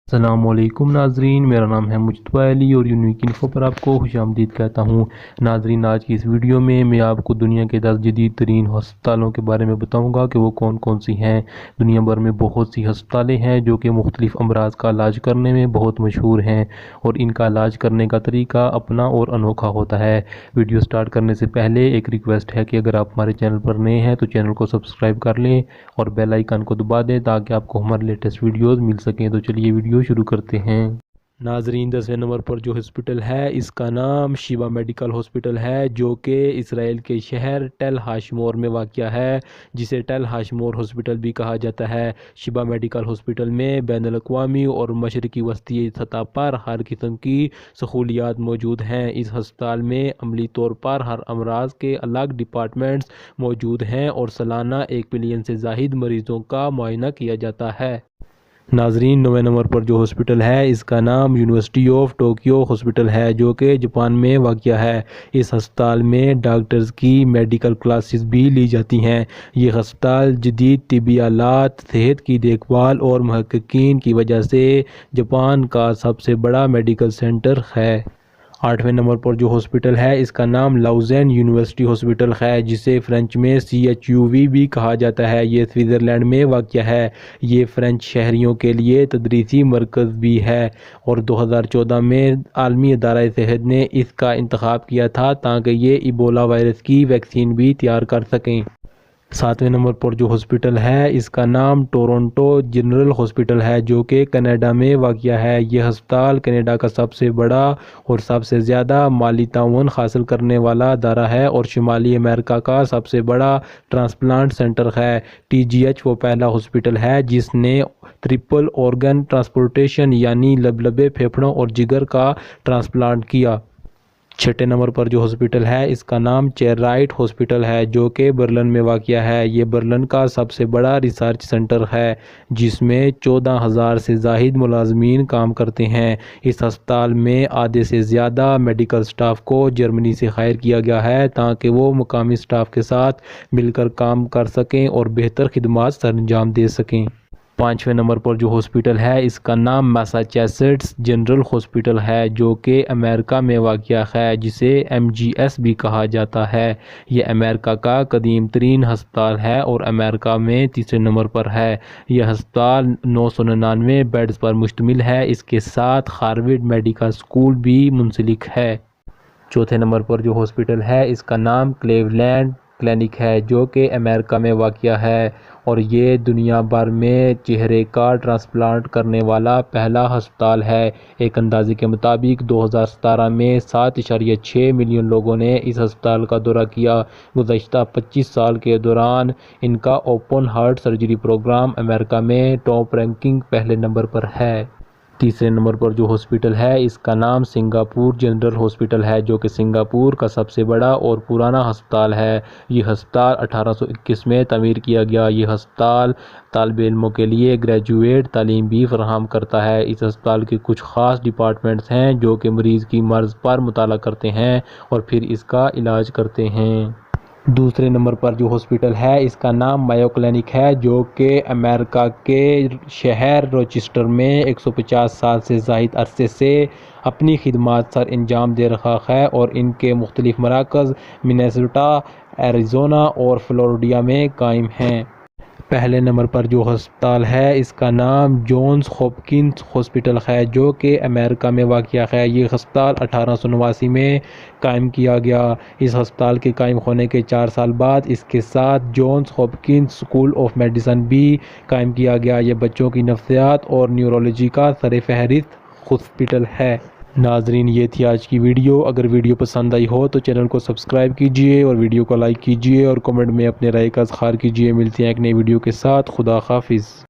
السلام علیکم ناظرین، میرا نام ہے مجتبا اور یونیک انفو پر آپ کو خوش آمدید کہتا ہوں۔ ناظرین، آج کی اس ویڈیو میں آپ کو دنیا کے 10 جدید ترین ہسپتالوں کے بارے میں بتاؤں گا کہ وہ کون کون سی ہیں۔ دنیا بھر میں بہت سی ہسپتالیں ہیں جو کہ مختلف امراض کا علاج کرنے میں بہت مشہور ہیں، اور ان کا علاج کرنے کا طریقہ اپنا اور انوکھا ہوتا ہے۔ ویڈیو سٹارٹ کرنے سے پہلے ایک ریکویسٹ ہے کہ اگر آپ ہمارے چینل پر نئے ہیں تو چینل کو سبسکرائب کر لیں اور بیل آئیکن کو دبا دیں تاکہ آپ کو ہمارے لیٹسٹ ویڈیوز مل سکیں۔ تو چلیے ویڈیو شروع کرتے ہیں۔ ناظرین، 10ویں نمبر پر جو ہسپتال ہے اس کا نام شیبا میڈیکل ہسپتال ہے، جو کہ اسرائیل کے شہر ٹیل ہاشمور میں واقع ہے، جسے ٹیل ہاشمور ہسپتال بھی کہا جاتا ہے۔ شیبا میڈیکل ہسپتال میں بین الاقوامی اور مشرقی وسطی سطح پر ہر قسم کی سہولیات موجود ہیں۔ اس ہسپتال میں عملی طور پر ہر امراض کے الگ ڈپارٹمنٹس موجود ہیں اور سالانہ 1 ملین سے زائد مریضوں کا معائنہ کیا جاتا ہے۔ ناظرین، 9ویں نمبر پر جو ہسپتال ہے اس کا نام یونیورسٹی آف ٹوکیو ہسپتال ہے، جو کہ جاپان میں واقع ہے۔ اس ہسپتال میں ڈاکٹرز کی میڈیکل کلاسز بھی لی جاتی ہیں۔ یہ ہسپتال جدید طبی آلات، صحت کی دیکھ بھال اور محققین کی وجہ سے جاپان کا سب سے بڑا میڈیکل سینٹر ہے۔ 8ویں نمبر پر جو ہسپتال ہے اس کا نام لاؤزین یونیورسٹی ہسپتال ہے، جسے فرینچ میں CHUV بھی کہا جاتا ہے۔ یہ سوئٹزرلینڈ میں واقع ہے۔ یہ فرینچ شہریوں کے لیے تدریسی مرکز بھی ہے، اور 2014 میں عالمی ادارہ صحت نے اس کا انتخاب کیا تھا تاکہ یہ ایبولا وائرس کی ویکسین بھی تیار کر سکیں۔ 7ویں نمبر پر جو ہسپتال ہے اس کا نام ٹورنٹو جنرل ہسپتال ہے، جو کہ کینیڈا میں واقع ہے۔ یہ ہسپتال کینیڈا کا سب سے بڑا اور سب سے زیادہ مالی تعاون حاصل کرنے والا ادارہ ہے، اور شمالی امریکہ کا سب سے بڑا ٹرانسپلانٹ سینٹر ہے۔ TGH وہ پہلا ہسپتال ہے جس نے ٹرپل آرگن ٹرانسپلانٹیشن یعنی لبلبے، پھیپھڑوں اور جگر کا ٹرانسپلانٹ کیا۔ 6 نمبر پر جو ہسپتال ہے اس کا نام چیررائٹ ہسپتال ہے، جو کہ برلن میں واقع ہے۔ یہ برلن کا سب سے بڑا ریسرچ سینٹر ہے، جس میں 14,000 سے زائد ملازمین کام کرتے ہیں۔ اس ہسپتال میں آدھے سے زیادہ میڈیکل سٹاف کو جرمنی سے ہائر کیا گیا ہے تاکہ وہ مقامی سٹاف کے ساتھ مل کر کام کر سکیں اور بہتر خدمات سر انجام دے سکیں۔ 5ویں نمبر پر جو ہسپتال ہے اس کا نام میساچیٹس جنرل ہسپتال ہے، جو کہ امریکہ میں واقع ہے، جسے MGS بھی کہا جاتا ہے۔ یہ امریکہ کا قدیم ترین ہسپتال ہے اور امریکہ میں 3رے نمبر پر ہے۔ یہ ہسپتال 999 بیڈز پر مشتمل ہے۔ اس کے ساتھ ہارورڈ میڈیکل اسکول بھی منسلک ہے۔ 4تھے نمبر پر جو ہسپتال ہے اس کا نام کلیولینڈ کلینک ہے، جو کہ امریکہ میں واقع ہے، اور یہ دنیا بھر میں چہرے کا ٹرانسپلانٹ کرنے والا پہلا ہسپتال ہے۔ ایک اندازے کے مطابق 2017 میں 7.6 ملین لوگوں نے اس ہسپتال کا دورہ کیا۔ گزشتہ 25 سال کے دوران ان کا اوپن ہارٹ سرجری پروگرام امریکہ میں ٹاپ رینکنگ پہلے نمبر پر ہے۔ 3رے نمبر پر جو ہسپتال ہے اس کا نام سنگاپور جنرل ہسپتال ہے، جو کہ سنگاپور کا سب سے بڑا اور پرانا ہسپتال ہے۔ یہ ہسپتال 1821 میں تعمیر کیا گیا۔ یہ ہسپتال طالب علموں کے لیے گریجویٹ تعلیم بھی فراہم کرتا ہے۔ اس ہسپتال کے کچھ خاص ڈپارٹمنٹس ہیں جو کہ مریض کی مرض پر مطالعہ کرتے ہیں اور پھر اس کا علاج کرتے ہیں۔ 2 نمبر پر جو ہسپتال ہے اس کا نام مایو کلینک ہے، جو کہ امریکہ کے شہر روچسٹر میں 150 سال سے زائد عرصے سے اپنی خدمات سر انجام دے رہا ہے، اور ان کے مختلف مراکز منیسوٹا، ایریزونا اور فلوریڈا میں قائم ہیں۔ پہلے نمبر پر جو ہسپتال ہے اس کا نام جانس ہاپکنس ہسپتال ہے، جو کہ امریکہ میں واقع ہے۔ یہ ہسپتال 1889 میں قائم کیا گیا۔ اس ہسپتال کے قائم ہونے کے 4 سال بعد اس کے ساتھ جانس ہاپکنس اسکول آف میڈیسن بھی قائم کیا گیا۔ یہ بچوں کی نفسیات اور نیورولوجی کا سرفہرست ہسپتال ہے۔ ناظرین، یہ تھی آج کی ویڈیو۔ اگر ویڈیو پسند آئی ہو تو چینل کو سبسکرائب کیجیے اور ویڈیو کو لائک کیجیے اور کمنٹ میں اپنے رائے کا اظہار کیجیے۔ ملتے ہیں ایک نئی ویڈیو کے ساتھ۔ خدا حافظ۔